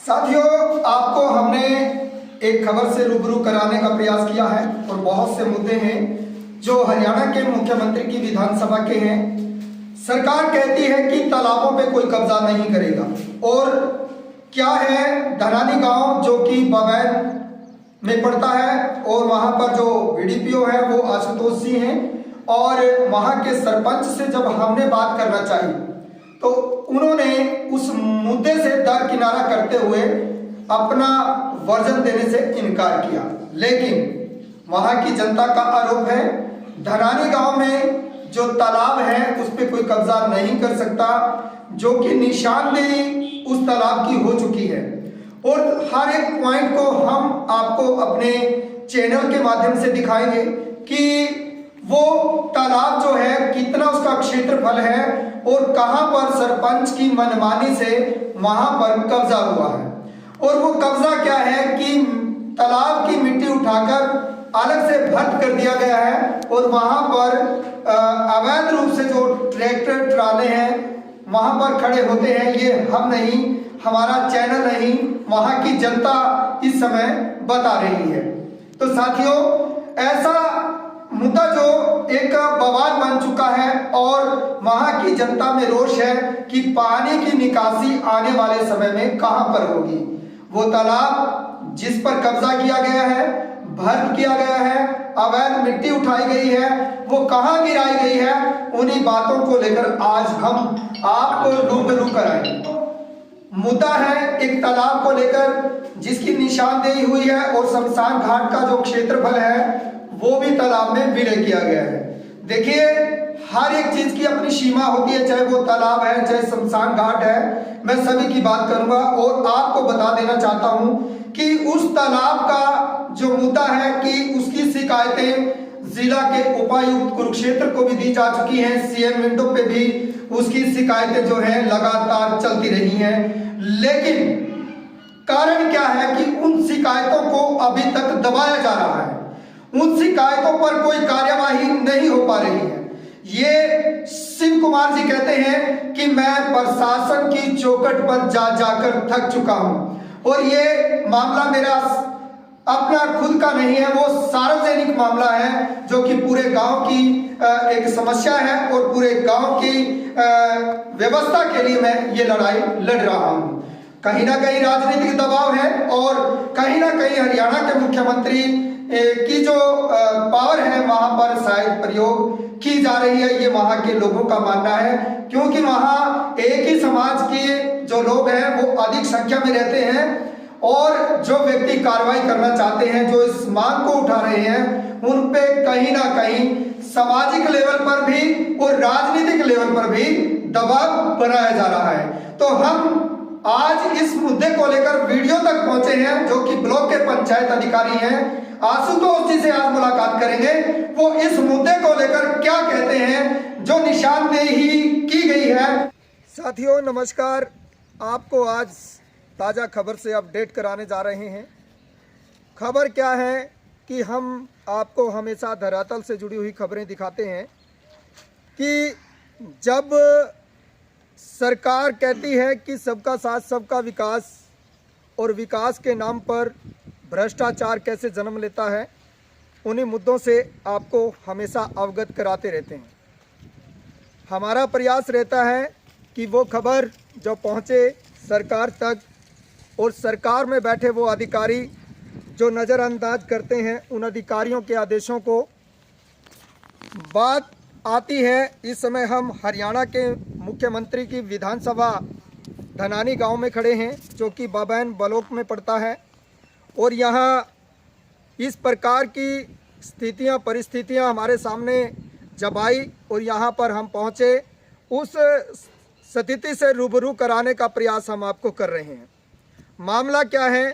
साथियों, आपको हमने एक खबर से रूबरू कराने का प्रयास किया है और बहुत से मुद्दे हैं जो हरियाणा के मुख्यमंत्री की विधानसभा के हैं। सरकार कहती है कि तालाबों पे कोई कब्जा नहीं करेगा और क्या है, धनानी गांव जो कि बबैन में पड़ता है और वहां पर जो बीडीपीओ है वो आशुतोष सिंह हैं और वहां के सरपंच से जब हमने बात करना चाहिए तो उन्होंने उस मुद्दे से दरकिनारा करते हुए अपना वर्जन देने से इनकार किया। लेकिन वहां की जनता का आरोप है धनानी गांव में जो तालाब है उस पर कोई कब्जा नहीं कर सकता, जो कि निशानदेही उस तालाब की हो चुकी है और हर एक पॉइंट को हम आपको अपने चैनल के माध्यम से दिखाएंगे कि वो तालाब जो है कितना उसका क्षेत्रफल है और कहां पर सरपंच की मनमानी से वहां पर कब्जा हुआ है। और वो कब्जा क्या है कि तालाब की मिट्टी उठाकर अलग से भर्त कर दिया गया है और वहां पर अवैध रूप से जो ट्रैक्टर ट्राले हैं वहां पर खड़े होते हैं। ये हम नहीं, हमारा चैनल नहीं, वहां की जनता इस समय बता रही है। तो साथियों, ऐसा मुद्दा जो एक बवाल बन चुका है और वहां की जनता में रोष है कि पानी की निकासी आने वाले समय में कहां पर होगी। वो तालाब जिस पर कब्जा किया गया है, भर्त किया गया है, अवैध मिट्टी उठाई गई है, वो कहां गिराई गई है, उन्हीं बातों को लेकर आज हम आपको रूबरू कराएंगे। मुद्दा है एक तालाब को लेकर जिसकी निशानदेही हुई है और शमशान घाट का जो क्षेत्रफल है वो भी तालाब में विलय किया गया है। देखिए, हर एक चीज की अपनी सीमा होती है, चाहे वो तालाब है, चाहे शमशान घाट है। मैं सभी की बात करूंगा और आपको बता देना चाहता हूं कि उस तालाब का जो मुद्दा है कि उसकी शिकायतें जिला के उपायुक्त कुरुक्षेत्र को भी दी जा चुकी हैं, सीएम विंडो पे भी उसकी शिकायतें जो है लगातार चलती रही हैं। लेकिन कारण क्या है कि उन शिकायतों को अभी तक दबाया जा रहा है, उन शिकायतों पर कोई कार्यवाही नहीं हो पा रही है। ये शिव कुमार जी कहते हैं कि मैं प्रशासन की चौखट पर जा जाकर थक चुका हूं और ये मामला मेरा अपना खुद का नहीं है, वो सार्वजनिक मामला है जो कि पूरे गांव की एक समस्या है और पूरे गांव की व्यवस्था के लिए मैं ये लड़ाई लड़ रहा हूं। कहीं ना कहीं राजनीतिक दबाव है और कहीं ना कहीं हरियाणा के मुख्यमंत्री की जो पावर है वहां पर शायद प्रयोग की जा रही है, ये वहां के लोगों का मानना है। क्योंकि वहां एक ही समाज के जो लोग हैं वो अधिक संख्या में रहते हैं और जो व्यक्ति कार्रवाई करना चाहते हैं, जो इस मांग को उठा रहे हैं, उन पे कहीं ना कहीं सामाजिक लेवल पर भी और राजनीतिक लेवल पर भी दबाव बनाया जा रहा है। तो हम आज इस मुद्दे को लेकर वीडियो तक पहुंचे हैं, जो कि ब्लॉक के पंचायत अधिकारी हैं आशुतोष जी से आज मुलाकात करेंगे। वो इस मुद्दे को लेकर क्या कहते हैं जो निशानदेही की गई है। साथियों नमस्कार, आपको आज ताज़ा खबर से अपडेट कराने जा रहे हैं। खबर क्या है कि हम आपको हमेशा धरातल से जुड़ी हुई खबरें दिखाते हैं कि जब सरकार कहती है कि सबका साथ सबका विकास और विकास के नाम पर भ्रष्टाचार कैसे जन्म लेता है, उन्हीं मुद्दों से आपको हमेशा अवगत कराते रहते हैं। हमारा प्रयास रहता है कि वो खबर जो पहुँचे सरकार तक और सरकार में बैठे वो अधिकारी जो नज़रअंदाज करते हैं उन अधिकारियों के आदेशों को। बात आती है, इस समय हम हरियाणा के मुख्यमंत्री की विधानसभा धनानी गांव में खड़े हैं जो कि बबैन ब्लॉक में पड़ता है और यहाँ इस प्रकार की स्थितियाँ परिस्थितियाँ हमारे सामने जब आई और यहाँ पर हम पहुँचे, उस स्थिति से रूबरू कराने का प्रयास हम आपको कर रहे हैं। मामला क्या है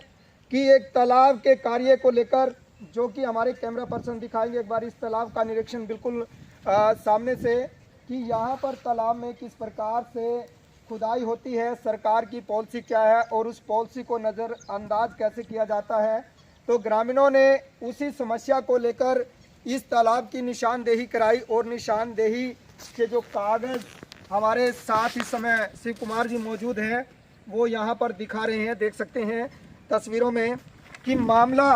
कि एक तालाब के कार्य को लेकर, जो कि हमारे कैमरा पर्सन दिखाएंगे एक बार इस तालाब का निरीक्षण बिल्कुल सामने से, कि यहाँ पर तालाब में किस प्रकार से खुदाई होती है, सरकार की पॉलिसी क्या है और उस पॉलिसी को नज़रअंदाज कैसे किया जाता है। तो ग्रामीणों ने उसी समस्या को लेकर इस तालाब की निशानदेही कराई और निशानदेही के जो कागज़ हमारे साथ इस समय शिव कुमार जी मौजूद हैं, वो यहाँ पर दिखा रहे हैं, देख सकते हैं तस्वीरों में कि मामला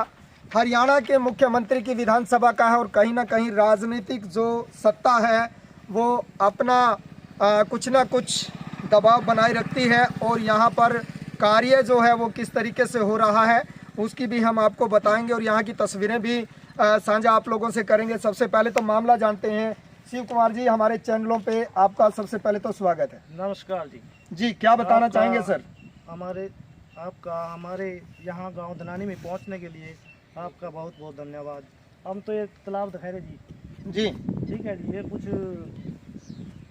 हरियाणा के मुख्यमंत्री की विधानसभा का है और कहीं ना कहीं राजनीतिक जो सत्ता है वो अपना कुछ ना कुछ दबाव बनाए रखती है और यहाँ पर कार्य जो है वो किस तरीके से हो रहा है उसकी भी हम आपको बताएंगे और यहाँ की तस्वीरें भी साझा आप लोगों से करेंगे। सबसे पहले तो मामला जानते हैं। शिव कुमार जी, हमारे चैनलों पे आपका सबसे पहले तो स्वागत है। नमस्कार जी। जी, क्या बताना चाहेंगे सर? हमारे यहाँ गांव धनानी में पहुँचने के लिए आपका बहुत बहुत धन्यवाद। हम तो ये तालाब दिखा रहे जी। ठीक है जी। ये कुछ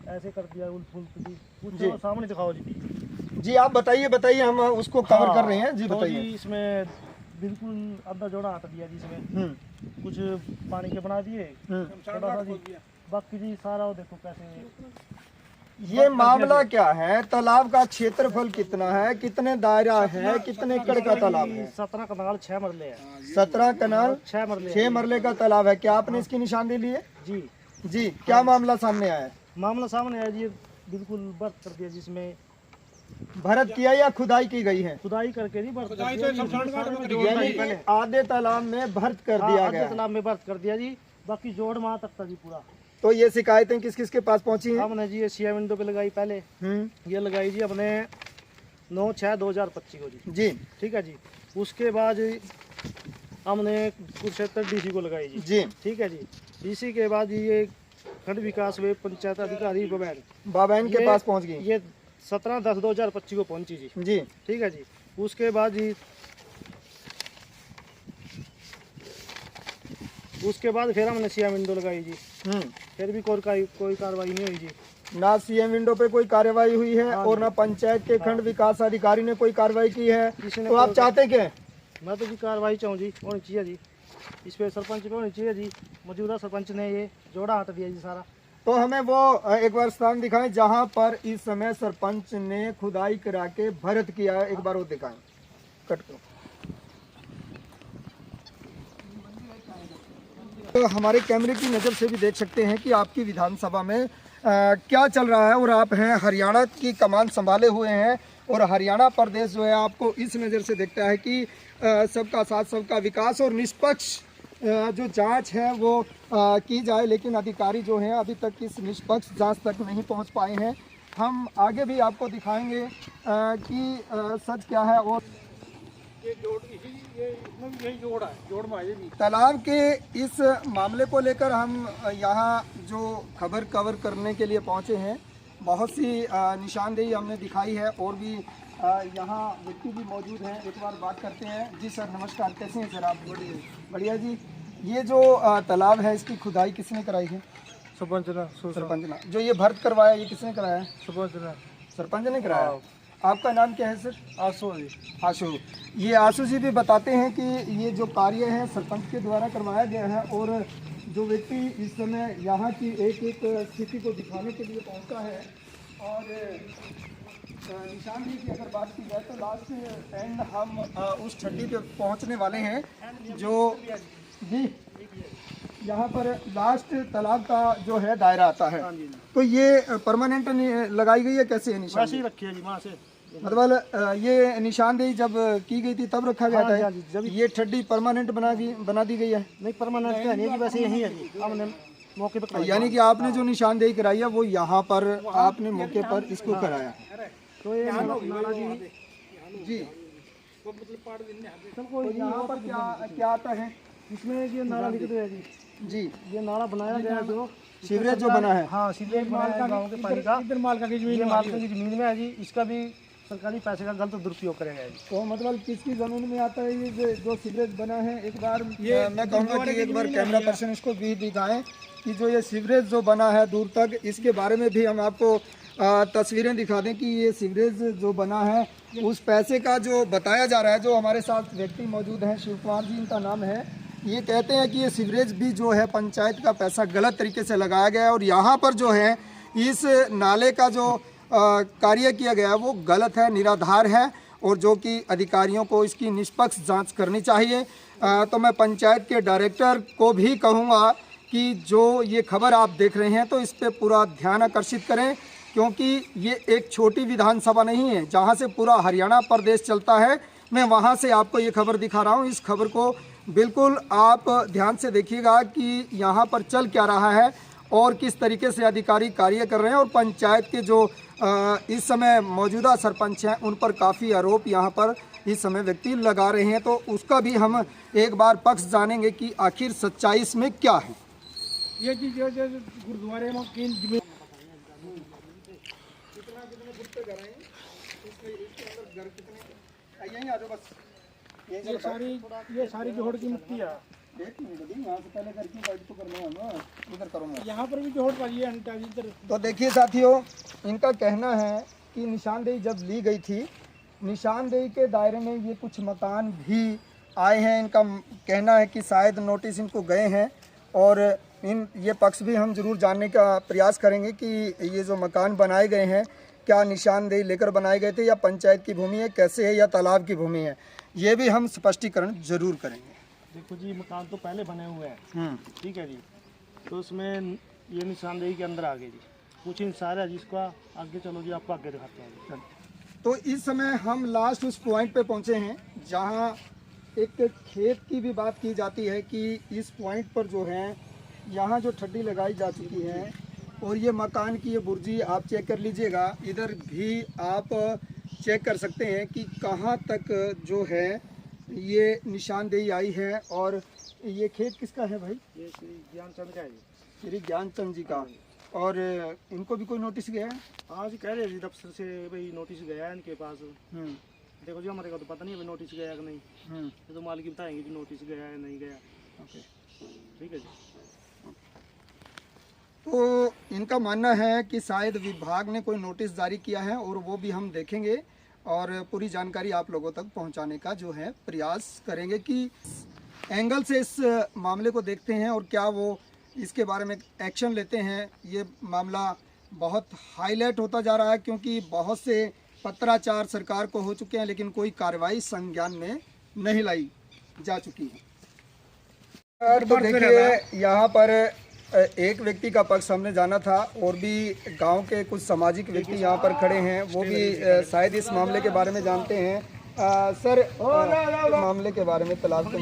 ऐसे कर दिया उल जी, कुछ सामने दिखाओ जी। आप बताइए, हम उसको कवर कर रहे हैं जी। बताइए। इसमें बिल्कुल आधा जोड़ा हटा दिया जी। इसमें कुछ पानी के बना दिए, बाकी जी सारा वो देखो कैसे। ये मामला क्या है? तालाब का क्षेत्रफल कितना है, कितने दायरा है, कितने एकड़ का तालाब है? 17 कनाल 6 मरले है। 17 कनाल 6 मरले का तालाब है। क्या आपने इसकी निशानदेही ली है? जी। क्या मामला सामने आया है? मामला सामने आया जी, बिल्कुल बर्थ कर दिया जिसमें भरत किया या खुदाई की गई है? खुदाई करके नहीं बर्थ कर दिया। यानी आधे तालाब में भर्त कर दिया गया। आधे तालाब में बर्थ कर दिया जी, बाकी जोड़ वहाँ तक था जी पूरा। तो ये शिकायतें किस किस के पास पहुंची हैं? हमने जी ये सीएम विंडो पे लगाई पहले। ये लगाई जी अपने 9/6/2025 को जी। ठीक है जी। उसके बाद हमने कुरुक्षेत्र डीसी को लगाई जी। ठीक है जी। डीसी के बाद ये खंड विकास वे पंचायत अधिकारी बाबैन के पास पहुंच गई। ये 17/10/2025 को पहुंची जी। ठीक है जी। उसके बाद जी फिर हमने सीएम विंडो लगाई जी। फिर भी कोई कार्रवाई नहीं हुई जी। ना सीएम विंडो पे कोई कार्रवाई हुई है और ना पंचायत के खंड विकास अधिकारी ने कोई कार्रवाई की है। तो आप चाहते क्या? मैं तो जी कार्रवाई चाहूँ जी, होनी चाहिए जी। इस पे सरपंच पे होनी चाहिए जी। मौजूदा सरपंच ने ये जोड़ा हटा दिया जी सारा। तो हमें वो एक बार स्थान दिखाएं जहां पर इस समय सरपंच ने खुदाई करा के भरत किया है। एक बार वो दिखाएं। कट करो। तो हमारे कैमरे की नज़र से भी देख सकते हैं कि आपकी विधानसभा में क्या चल रहा है और आप हैं हरियाणा की कमान संभाले हुए हैं और हरियाणा प्रदेश जो है आपको इस नज़र से देखता है कि सबका साथ सबका विकास और निष्पक्ष जो जांच है वो की जाए, लेकिन अधिकारी जो हैं अभी तक इस निष्पक्ष जांच तक नहीं पहुंच पाए हैं। हम आगे भी आपको दिखाएंगे कि सच क्या है। और तालाब के इस मामले को लेकर हम यहाँ जो खबर कवर करने के लिए पहुँचे हैं, बहुत सी निशानदेही हमने दिखाई है और भी यहाँ व्यक्ति भी मौजूद हैं। एक बार बात करते हैं। जी सर नमस्कार, कैसे हैं सर आप? बढ़िया जी। ये जो तालाब है इसकी खुदाई किसने कराई है? सरपंच ने। जो ये भर्त करवाया ये किसने कराया है? सरपंच ने कराया। आपका नाम क्या है सर? आशु। ये आशु जी भी बताते हैं कि ये जो कार्य है सरपंच के द्वारा करवाया गया है और जो व्यक्ति इस समय यहाँ की एक एक स्थिति को दिखाने के लिए पहुँचा है। और निशानदेही की अगर बात की जाए तो लास्ट एंड हम उस छठी पे पहुँचने वाले हैं जो जी यहाँ पर लास्ट तालाब का जो है दायरा आता है। तो ये परमानेंट लगाई गई है? कैसे है निशान रखी है जी वहाँ से? मतलब ये निशानदेही जब की गई थी तब रखा गया था? जब ये ठड्डी परमानेंट बना दी गई है? नहीं, परमानेंट तो नहीं है, वैसे यही है जी। हमने मौके पर, यानी कि आपने जो निशानदेही कराई है वो यहाँ पर आपने मौके पर इसको कराया। तो ये जी यहाँ पर क्या आता है इसमें? ये नाला लिख दो है जी। ये नाला बनाया गया है जो सीवरेज जो बना है। हाँ, सीवरेज गाँव के पानी का। इधर मालका की जमीन में है जी। इसका भी सरकारी पैसे का गलत दुरुपयोग करेगा। तो मतलब किसकी जमीन में आता है ये जो सीवरेज बना है? एक बार मैं कहूँगा कि एक बार कैमरा पर्सन इसको भी दिखाएं कि जो ये सीवरेज जो बना है दूर तक, इसके बारे में भी हम आपको तस्वीरें दिखा दें कि ये सीवरेज जो बना है उस पैसे का जो बताया जा रहा है। जो हमारे साथ व्यक्ति मौजूद हैं, शिव कुमार जी इनका नाम है, ये कहते हैं कि ये सीवरेज भी जो है पंचायत का पैसा गलत तरीके से लगाया गया है और यहाँ पर जो है इस नाले का जो कार्य किया गया है वो गलत है, निराधार है और जो कि अधिकारियों को इसकी निष्पक्ष जांच करनी चाहिए। तो मैं पंचायत के डायरेक्टर को भी कहूँगा कि जो ये खबर आप देख रहे हैं तो इस पर पूरा ध्यान आकर्षित करें, क्योंकि ये एक छोटी विधानसभा नहीं है जहाँ से पूरा हरियाणा प्रदेश चलता है। मैं वहाँ से आपको ये खबर दिखा रहा हूँ। इस खबर को बिल्कुल आप ध्यान से देखिएगा कि यहाँ पर चल क्या रहा है और किस तरीके से अधिकारी कार्य कर रहे हैं। और पंचायत के जो इस समय मौजूदा सरपंच हैं उन पर काफ़ी आरोप यहाँ पर इस समय व्यक्ति लगा रहे हैं, तो उसका भी हम एक बार पक्ष जानेंगे कि आखिर सच्चाई इसमें क्या है। ये चीज जो गुरुद्वारे में किन कितने गुप्ते घर हैं इसके अंदर, घर कितने यहीं आ जाओ बस। ये सारी जोहड़ की मिट्टी है। एक मिनट अभी यहाँ से पहले घर की बाइट तो करना है ना, इधर करूँगा। यहाँ पर भी जोहड़ पाई है इधर। तो देखिए साथियों, इनका कहना है कि निशानदेही जब ली गई थी, निशानदेही के दायरे में ये कुछ मकान भी आए हैं। इनका कहना है कि शायद नोटिस इनको गए हैं और ये पक्ष भी हम जरूर जानने का प्रयास करेंगे कि ये जो मकान बनाए गए हैं क्या निशानदेही लेकर बनाए गए थे या पंचायत की भूमि है, कैसे है, या तालाब की भूमि है, ये भी हम स्पष्टीकरण जरूर करेंगे। देखो जी, मकान तो पहले बने हुए हैं, ठीक है जी, तो उसमें ये निशानदेही के अंदर आ गए जी, कुछ इंसार है जिसका आगे चलो जी, आपको आगे दिखाते हैं। तो इस समय हम लास्ट उस पॉइंट पे पहुंचे हैं जहां एक खेत की भी बात की जाती है कि इस पॉइंट पर जो है यहाँ जो ठड्डी लगाई जा चुकी है और ये मकान की ये बुर्जी आप चेक कर लीजिएगा। इधर भी आप चेक कर सकते हैं कि कहाँ तक जो है ये निशानदेही आई है। और ये खेत किसका है भाई? ये श्री ज्ञानचंद का है जी। श्री ज्ञानचंद जी का। और इनको भी कोई नोटिस गया है? हाँ जी, कह रहे जी दफ्तर से भाई नोटिस गया है इनके पास। देखो जी, हमारे को तो पता नहीं है नोटिस गया है कि नहीं, ये तो मालिक बताएंगे कि नोटिस गया है नहीं गया। ओके, ठीक है जी। तो इनका मानना है कि शायद विभाग ने कोई नोटिस जारी किया है और वो भी हम देखेंगे और पूरी जानकारी आप लोगों तक पहुंचाने का जो है प्रयास करेंगे कि एंगल से इस मामले को देखते हैं और क्या वो इसके बारे में एक्शन लेते हैं। ये मामला बहुत हाईलाइट होता जा रहा है क्योंकि बहुत से पत्राचार सरकार को हो चुके हैं लेकिन कोई कार्रवाई संज्ञान में नहीं लाई जा चुकी है। तो देखिए, यहाँ पर एक व्यक्ति का पक्ष हमने जाना था और भी गांव के कुछ सामाजिक व्यक्ति यहाँ पर खड़े हैं, वो भी शायद इस मामले के बारे में जानते हैं। सर, मामले के बारे में, तालाब के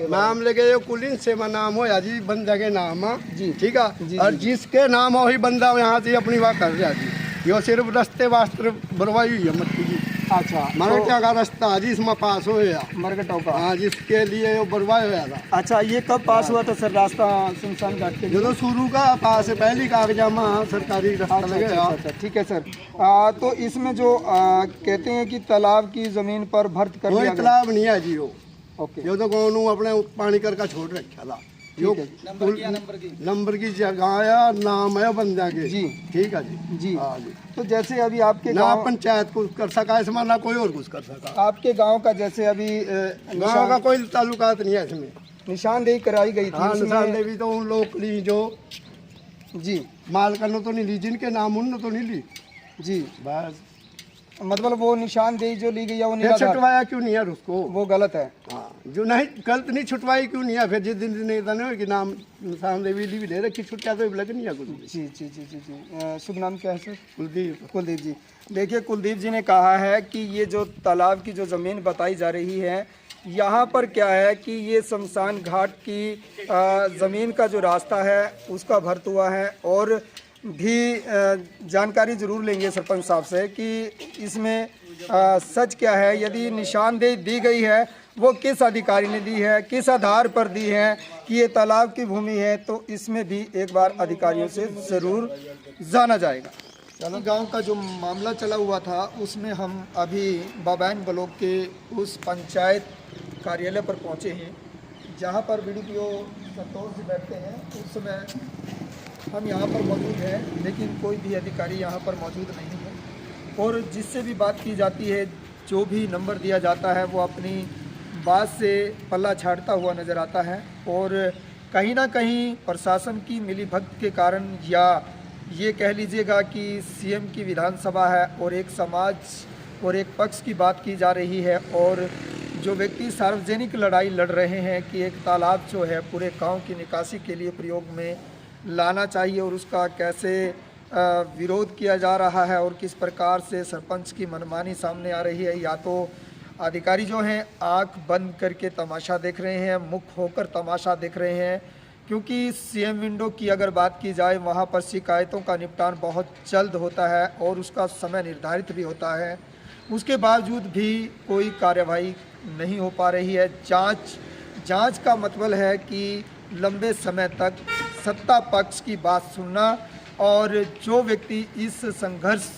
मामले के ये कुलीन सेवा नाम हो या जी बंदा के नाम जी, ठीक है, और जिसके नाम हो ही बंदा यहाँ से अपनी बात कर रहा जी। यो सिर्फ रस्ते वास्ते बरवाई हुई है मट्टी की। अच्छा, मरगटा का रास्ता जी इसमें पास हो गया, मरगटा का। हाँ, जिसके लिए वो बरवाई हुआ था। अच्छा, ये कब पास हुआ था सर रास्ता सुनसान घाट के? जो शुरू का पास है, पहली कागजा में सरकारी रास्ता लगे। अच्छा, ठीक है सर। तो इसमें जो कहते हैं कि तालाब की जमीन पर भर्त कर दिया गया। तालाब नहीं है जी वो। ओके, यो तो कौन अपने पानी करके छोड़ रखा था। यो नंबर की जगह या नाम है बंदा के जी, ठीक है जी जी। हाँ जी। तो जैसे अभी आपके ना पंचायत कुछ कर सका इसमें, ना कोई और कुछ कर सका। आपके गांव का जैसे अभी गाँव का कोई ताल्लुकात नहीं है इसमें। निशानदेही कराई गई थी। हाँ, निशानदेही तो उन लोग ली जो जी माल करने तो नहीं ली, जिनके नाम उन तो नहीं ली जी। बस, मतलब वो निशानदेही जो ली गई है वो फिर छुटवाया क्यों नहीं है उसको? वो गलत है। हाँ, जो नहीं गलत नहीं छुटवाई क्यों नहीं है? फिर जिस दिन नहीं हो कि नाम निशानदेही भी ले रखी, छुट्टिया तो लग नहीं है कुछ। जी जी जी जी जी। शुभ नाम क्या है सर? कुलदीप जी। देखिए, कुलदीप जी ने कहा है कि ये जो तालाब की जो ज़मीन बताई जा रही है, यहाँ पर क्या है कि ये शमशान घाट की ज़मीन का जो रास्ता है उसका भर्त हुआ है। और भी जानकारी ज़रूर लेंगे सरपंच साहब से कि इसमें सच क्या है। यदि निशानदेही दी गई है वो किस अधिकारी ने दी है, किस आधार पर दी है कि ये तालाब की भूमि है, तो इसमें भी एक बार अधिकारियों से ज़रूर जाना जाएगा। चलो, गांव का जो मामला चला हुआ था उसमें हम अभी बाबैन ब्लॉक के उस पंचायत कार्यालय पर पहुंचे हैं जहां पर BDPO संतोष जी बैठते हैं। उस समय हम यहाँ पर मौजूद हैं लेकिन कोई भी अधिकारी यहाँ पर मौजूद नहीं है और जिससे भी बात की जाती है, जो भी नंबर दिया जाता है, वो अपनी बात से पल्ला छाड़ता हुआ नज़र आता है। और कहीं ना कहीं प्रशासन की मिलीभगत के कारण, या ये कह लीजिएगा कि CM की विधानसभा है और एक समाज और एक पक्ष की बात की जा रही है और जो व्यक्ति सार्वजनिक लड़ाई लड़ रहे हैं कि एक तालाब जो है पूरे गांव की निकासी के लिए प्रयोग में लाना चाहिए और उसका कैसे विरोध किया जा रहा है और किस प्रकार से सरपंच की मनमानी सामने आ रही है। या तो अधिकारी जो हैं आंख बंद करके तमाशा देख रहे हैं, मुख होकर तमाशा देख रहे हैं, क्योंकि सीएम विंडो की अगर बात की जाए वहां पर शिकायतों का निपटान बहुत जल्द होता है और उसका समय निर्धारित भी होता है। उसके बावजूद भी कोई कार्यवाही नहीं हो पा रही है। जांच का मतलब है कि लंबे समय तक सत्ता पक्ष की बात सुनना और जो व्यक्ति इस संघर्ष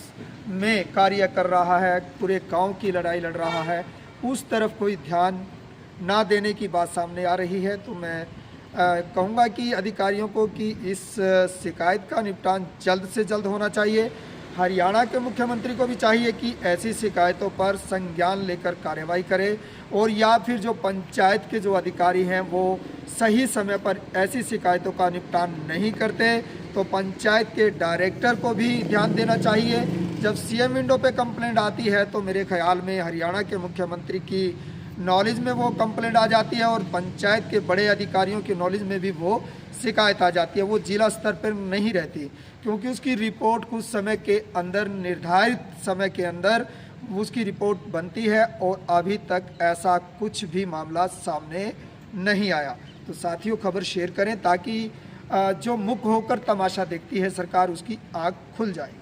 में कार्य कर रहा है, पूरे गांव की लड़ाई लड़ रहा है, उस तरफ कोई ध्यान ना देने की बात सामने आ रही है। तो मैं कहूँगा कि अधिकारियों को कि इस शिकायत का निपटान जल्द से जल्द होना चाहिए। हरियाणा के मुख्यमंत्री को भी चाहिए कि ऐसी शिकायतों पर संज्ञान लेकर कार्रवाई करे, और या फिर जो पंचायत के जो अधिकारी हैं वो सही समय पर ऐसी शिकायतों का निपटान नहीं करते तो पंचायत के डायरेक्टर को भी ध्यान देना चाहिए। जब सीएम विंडो पे कंप्लेंट आती है तो मेरे ख्याल में हरियाणा के मुख्यमंत्री की नॉलेज में वो कंप्लेंट आ जाती है और पंचायत के बड़े अधिकारियों की नॉलेज में भी वो शिकायत आ जाती है। वो जिला स्तर पर नहीं रहती, क्योंकि उसकी रिपोर्ट कुछ समय के अंदर, निर्धारित समय के अंदर उसकी रिपोर्ट बनती है और अभी तक ऐसा कुछ भी मामला सामने नहीं आया। तो साथियों, खबर शेयर करें ताकि जो मुख होकर तमाशा देखती है सरकार, उसकी आँख खुल जाए।